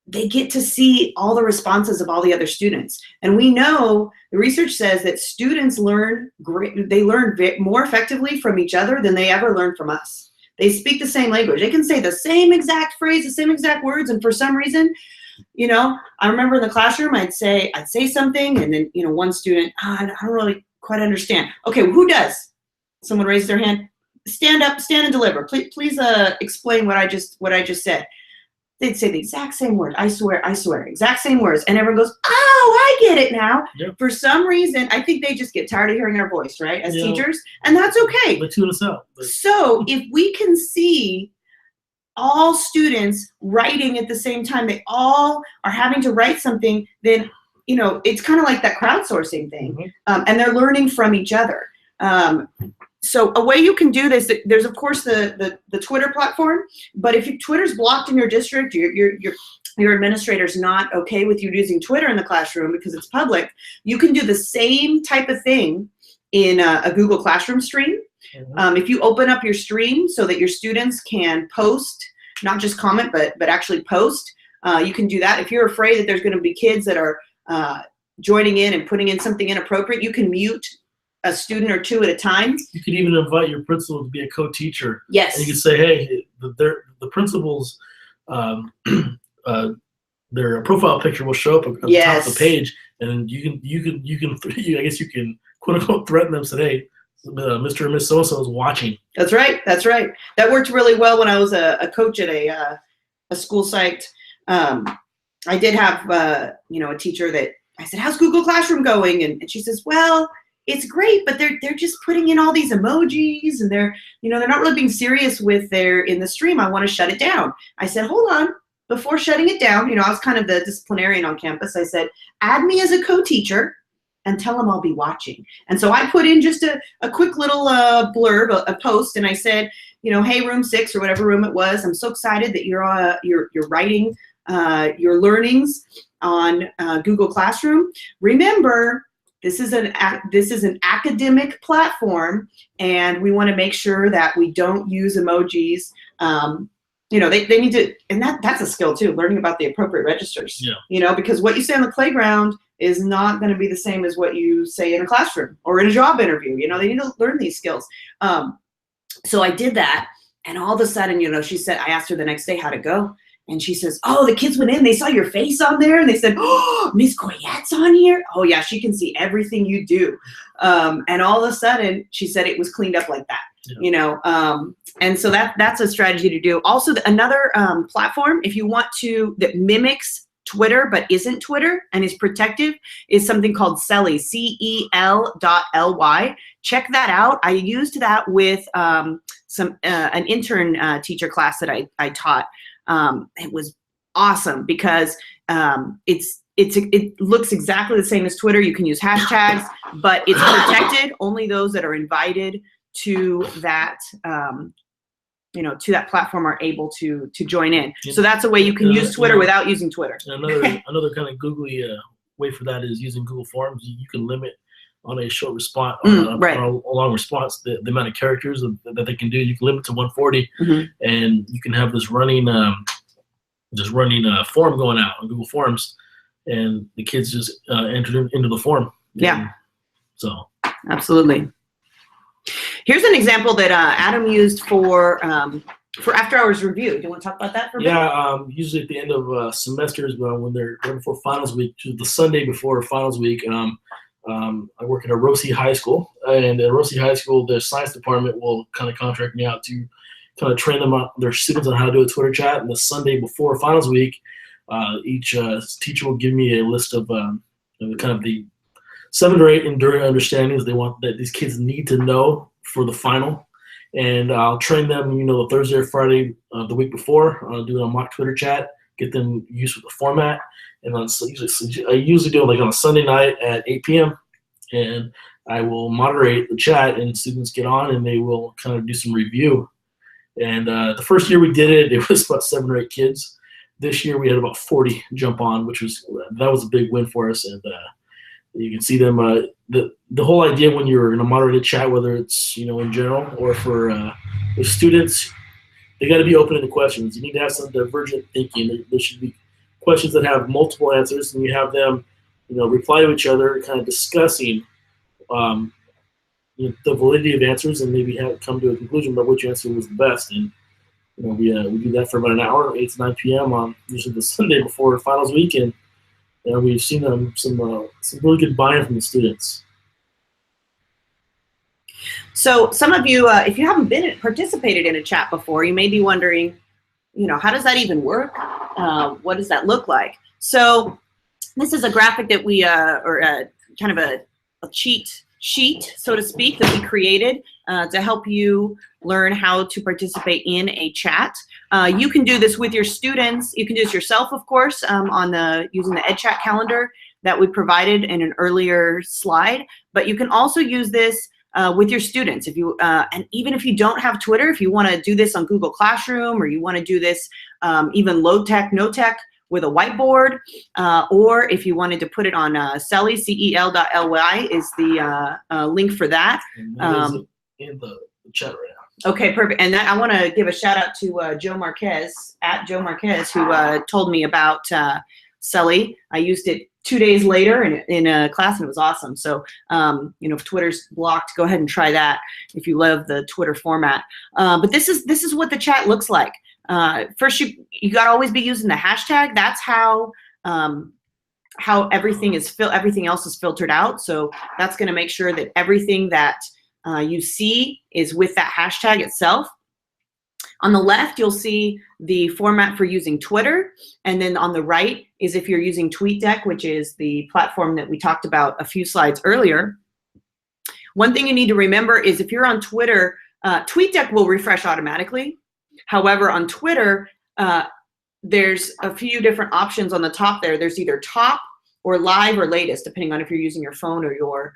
B: they get to see all the responses of all the other students. And we know, the research says that students learn more effectively from each other than they ever learn from us. They speak the same language. They can say the same exact phrase, the same exact words, and for some reason, I remember in the classroom, I'd say something, and then, one student, I don't really quite understand. Okay, who does? Someone raised their hand. Stand up, stand and deliver. Please explain what I just said. They'd say the exact same word. I swear, exact same words. And everyone goes, oh, I get it now. Yep. For some reason, I think they just get tired of hearing our voice, right, as teachers, and that's okay.
A: They tune us out.
B: So if we can see all students writing at the same time, they all are having to write something, then, it's kind of like that crowdsourcing thing. And they're learning from each other. So a way you can do this, there's of course the Twitter platform, but if Twitter's blocked in your district, your administrator's not okay with you using Twitter in the classroom because it's public, you can do the same type of thing in a Google Classroom stream. If you open up your stream so that your students can post, not just comment, but actually post, you can do that. If you're afraid that there's going to be kids that are joining in and putting in something inappropriate, you can mute a student or two at a time. You
A: can even invite your principal to be a co-teacher.
B: Yes.
A: And you can say, hey, the principal's their profile picture will show up at the top of the page, and I guess you can quote unquote threaten them, say, hey, Mr. and Miss So-and-so is watching.
B: That's right. That worked really well when I was a coach at a school site. I did have a teacher that I said, how's Google Classroom going? And she says, well, it's great, but they're just putting in all these emojis, and they're not really being serious with in the stream. I want to shut it down. I said, hold on. Before shutting it down, I was kind of the disciplinarian on campus. I said, add me as a co-teacher and tell them I'll be watching. And so I put in just a quick little blurb, a post, and I said, hey, room 6 or whatever room it was, I'm so excited that you're writing your learnings on Google Classroom. Remember, this is an academic platform, and we want to make sure that we don't use emojis. They need to, and that's a skill too, learning about the appropriate registers. Yeah. Because what you say on the playground is not going to be the same as what you say in a classroom or in a job interview. They need to learn these skills. So I did that, and all of a sudden, she said, I asked her the next day how'd it go. And she says, oh, the kids went in, they saw your face on there, and they said, oh, Miss Goyette's on here? Oh, yeah, she can see everything you do. And all of a sudden, she said it was cleaned up like that, and so that's a strategy to do. Also, another platform, if you want to, that mimics Twitter but isn't Twitter and is protective, is something called Celly, CEL.ly. Check that out. I used that with an intern teacher class that I taught. It was awesome because it looks exactly the same as Twitter. You can use hashtags, but it's protected. Only those that are invited to that to that platform are able to join in. So that's a way you can use Twitter without using Twitter.
A: Another kind of googly way for that is using Google Forms. You can limit on a short response, on a long response, the amount of characters that they can do. You can limit to 140, and you can have this running form going out on Google Forms, and the kids just enter into the form.
B: Yeah.
A: So.
B: Absolutely. Here's an example that Adam used for after hours review. Do you want to talk about that for a bit?
A: Yeah, usually at the end of semesters, when they're right before finals week, the Sunday before finals week, I work at a Rosie High School, and at Rosie High School, the science department will kind of contract me out to kind of train their students on how to do a Twitter chat. And the Sunday before finals week, each teacher will give me a list of kind of the 7 or 8 enduring understandings they want that these kids need to know for the final. And I'll train them, the Thursday or Friday the week before. I'll do a mock Twitter chat, get them used to the format. And then I usually do it like on a Sunday night at 8 p.m. And I will moderate the chat, and students get on and they will kind of do some review. And the first year we did it, it was about 7 or 8 kids. This year we had about 40 jump on, that was a big win for us. And you can see them. The whole idea when you're in a moderated chat, whether it's in general or for students, they got to be open to questions. You need to have some divergent thinking. There should be questions that have multiple answers, and you have them, reply to each other, kind of discussing the validity of answers, and maybe come to a conclusion about which answer was the best. And we do that for about an hour, 8 to 9 p.m. on usually the Sunday before finals week, and we've seen some really good buy-in from the students.
B: So some of you, if you haven't participated in a chat before, you may be wondering, how does that even work? What does that look like? So this is a graphic that we, kind of a cheat sheet, so to speak, that we created to help you learn how to participate in a chat. You can do this with your students. You can do this yourself, of course, using the EdChat calendar that we provided in an earlier slide. But you can also use this with your students. And even if you don't have Twitter, if you want to do this on Google Classroom, or you want to do this even low tech, no tech, with a whiteboard, or if you wanted to put it on Celly, cel.ly is the link for that.
A: And that is in the chat right now.
B: Okay, perfect. And I want to give a shout out to Joe Marquez, who told me about Celly. I used it 2 days later in a class, and it was awesome. So, if Twitter's blocked, go ahead and try that if you love the Twitter format. But this is what the chat looks like. First, you got to always be using the hashtag. That's how everything else is filtered out. So that's going to make sure that everything that you see is with that hashtag itself. On the left, you'll see the format for using Twitter, and then on the right is if you're using TweetDeck, which is the platform that we talked about a few slides earlier. One thing you need to remember is if you're on Twitter, TweetDeck will refresh automatically. However, on Twitter, there's a few different options on the top there. There's either top or live or latest, depending on if you're using your phone or your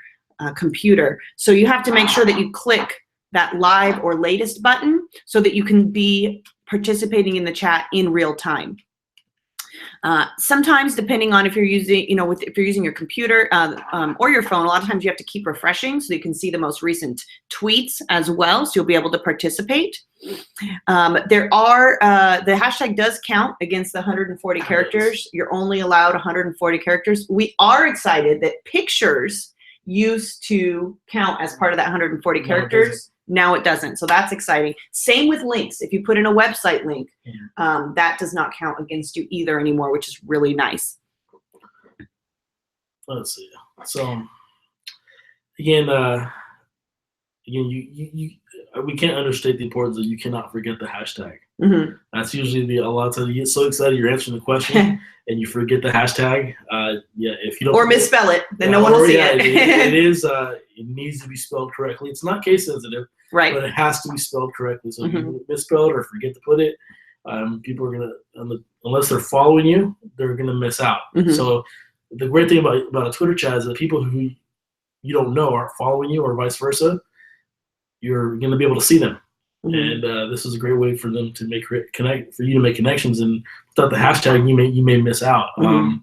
B: computer. So you have to make sure that you click that live or latest button so that you can be participating in the chat in real time. Sometimes, depending on if you're using, if you're using your computer or your phone, a lot of times you have to keep refreshing so you can see the most recent tweets as well, so you'll be able to participate. The hashtag does count against the 140 characters. You're only allowed 140 characters. We are excited that pictures used to count as part of that 140 characters. Now it doesn't. So that's exciting. Same with links. If you put in a website link, that does not count against you either anymore, which is really nice.
A: Let's see. So again, we can't understate the importance that you cannot forget the hashtag.
B: Mm-hmm.
A: That's usually a lot of times you get so excited you're answering the question and you forget the hashtag. If you don't
B: misspell it, then no one will see it.
A: It needs to be spelled correctly. It's not case sensitive,
B: right?
A: But it has to be spelled correctly. So if you misspell it or forget to put it, people are gonna, unless they're following you, they're gonna miss out.
B: Mm-hmm.
A: So the great thing about a Twitter chat is that people who you don't know are following you, or vice versa, you're gonna be able to see them. Mm-hmm. And this is a great way for them to for you to make connections. And without the hashtag, you may miss out.
B: Mm-hmm.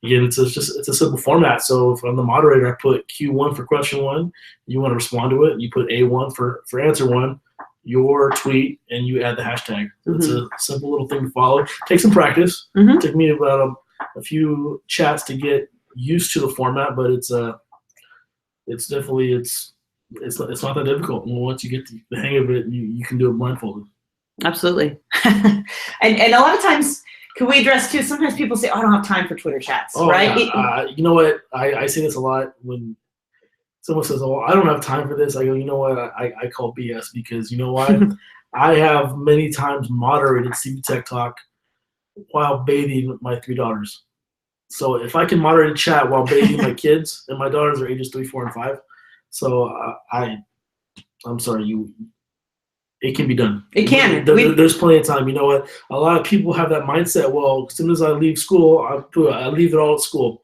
A: Again, it's a simple format. So if I'm the moderator, I put Q1 for question 1. You want to respond to it. You put A1 for answer 1, your tweet, and you add the hashtag. Mm-hmm. It's a simple little thing to follow. Take some practice.
B: Mm-hmm.
A: It took me about a few chats to get used to the format, but it's not that difficult. And once you get the hang of it, you can do it blindfolded.
B: Absolutely. and a lot of times, can we address too, sometimes people say, oh, I don't have time for Twitter chats, right?
A: Yeah. You know what? I say this a lot when someone says, oh, I don't have time for this. I go, you know what? I call BS, because you know what? I have many times moderated CV Tech Talk while bathing my 3 daughters. So if I can moderate a chat while bathing my kids, and my daughters are ages 3, 4, and 5, so I'm sorry, it can be done.
B: It can.
A: There's plenty of time. You know what? A lot of people have that mindset. Well, as soon as I leave school, I leave it all at school.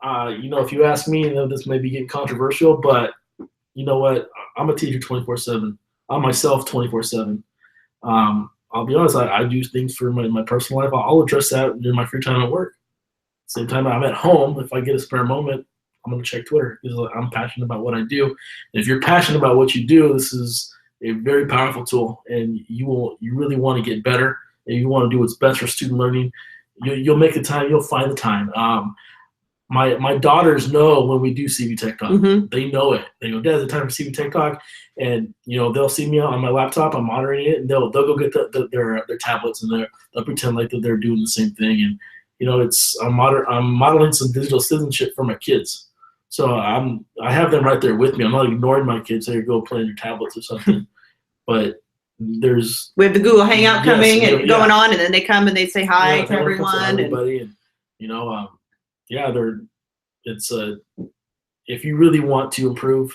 A: If you ask me, this may be getting controversial, but you know what? I'm a teacher 24/7. I'm myself 24/7. I'll be honest. I do things for my personal life. I'll address that in my free time at work. Same time I'm at home, if I get a spare moment, I'm going to check Twitter because I'm passionate about what I do. And if you're passionate about what you do, this is a very powerful tool, and you really want to get better, and you want to do what's best for student learning. You'll make the time. You'll find the time. My daughters know when we do CV Tech Talk.
B: Mm-hmm.
A: They know it. They go, "Dad, it's the time for CV Tech Talk," and they'll see me on my laptop. I'm moderating it, and they'll go get their tablets, and they'll pretend like that they're doing the same thing. And I'm modeling some digital citizenship for my kids. So I have them right there with me. I'm not ignoring my kids. They go play on your tablets or something. But we
B: have the Google Hangout coming and going on, and then they come and they say hi to everyone.
A: Everybody, if you really want to improve,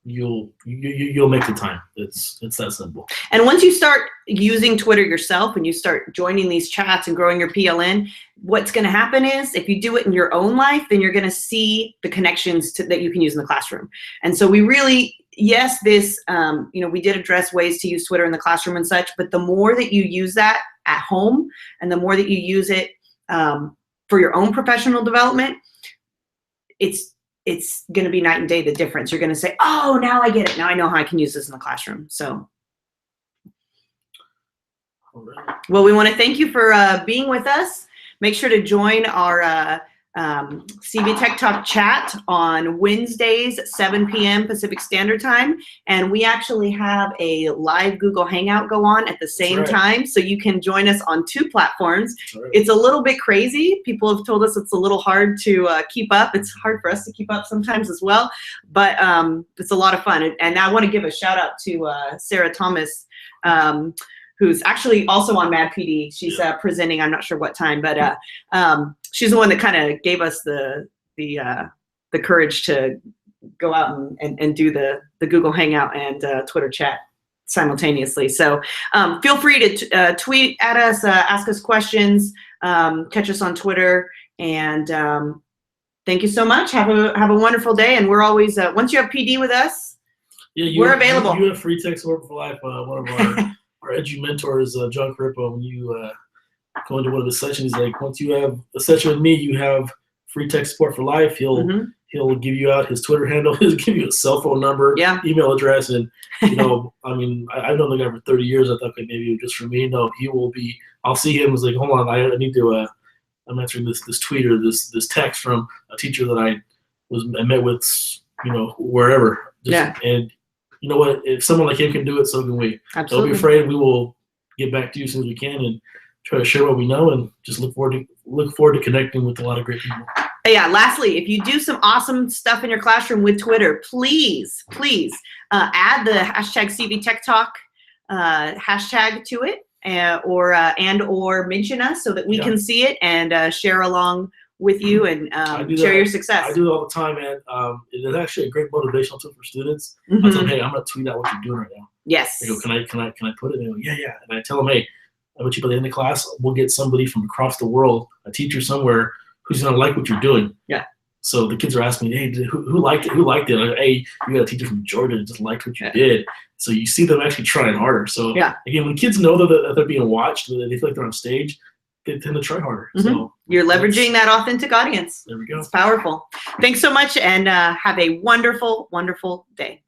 A: you'll make the time. It's that simple.
B: And once you start using Twitter yourself and you start joining these chats and growing your PLN, what's going to happen is if you do it in your own life, then you're going to see the connections that you can use in the classroom. And so we really, yes, we did address ways to use Twitter in the classroom and such, but the more that you use that at home and the more that you use it for your own professional development, it's going to be night and day, the difference. You're going to say, oh, now I get it. Now I know how I can use this in the classroom. So,
A: all right.
B: Well, we want to thank you for being with us. Make sure to join our CV Tech Talk chat on Wednesdays, 7 p.m. Pacific Standard Time. And we actually have a live Google Hangout go on at the same time. So you can join us on 2 platforms. Right. It's a little bit crazy. People have told us it's a little hard to keep up. It's hard for us to keep up sometimes as well. But it's a lot of fun. And I want to give a shout out to Sarah Thomas, who's actually also on Mad PD. She's presenting, I'm not sure what time, but she's the one that kind of gave us the courage to go out and do the Google Hangout and Twitter chat simultaneously. So feel free to tweet at us, ask us questions, catch us on Twitter, and thank you so much. Have a wonderful day. And we're always, once you have PD with us, we're available.
A: You have free tech support for life. One of our edu mentors, John Carippo, when you go into one of the sessions, like once you have a session with me, you have free tech support for life. He'll give you out his Twitter handle. He'll give you a cell phone number, email address, and I've known the guy for 30 years. I thought maybe it was just for me. No, he will be. I'll see him. I was like, hold on, I need to. I'm answering this tweet or this text from a teacher that I met with, wherever. And you know what? If someone like him can do it, so can we.
B: Absolutely.
A: Don't be afraid. We will get back to you as soon as we can and try to share what we know, and just look forward to connecting with a lot of great people.
B: Yeah. Lastly, if you do some awesome stuff in your classroom with Twitter, please add the hashtag CV Tech Talk hashtag to it, or mention us so that we can see it and share along with you and share your success.
A: I do it all the time, man. It's actually a great motivational tool for students. I tell them, hey, I'm going to tweet out what you're doing right now.
B: Yes.
A: They go, can I put it? And they go, yeah. And I tell them, hey, I bet you by the end of the class, we'll get somebody from across the world, a teacher somewhere, who's going to like what you're doing.
B: Yeah.
A: So the kids are asking me, hey, who liked it? Who liked it? Like, hey, you got a teacher from Georgia that just liked what you did. So you see them actually trying harder. So again, when kids know that they're being watched, they feel like they're on stage, they tend to try harder. So
B: you're leveraging that authentic audience.
A: There we go.
B: It's powerful. Thanks so much, and have a wonderful, wonderful day.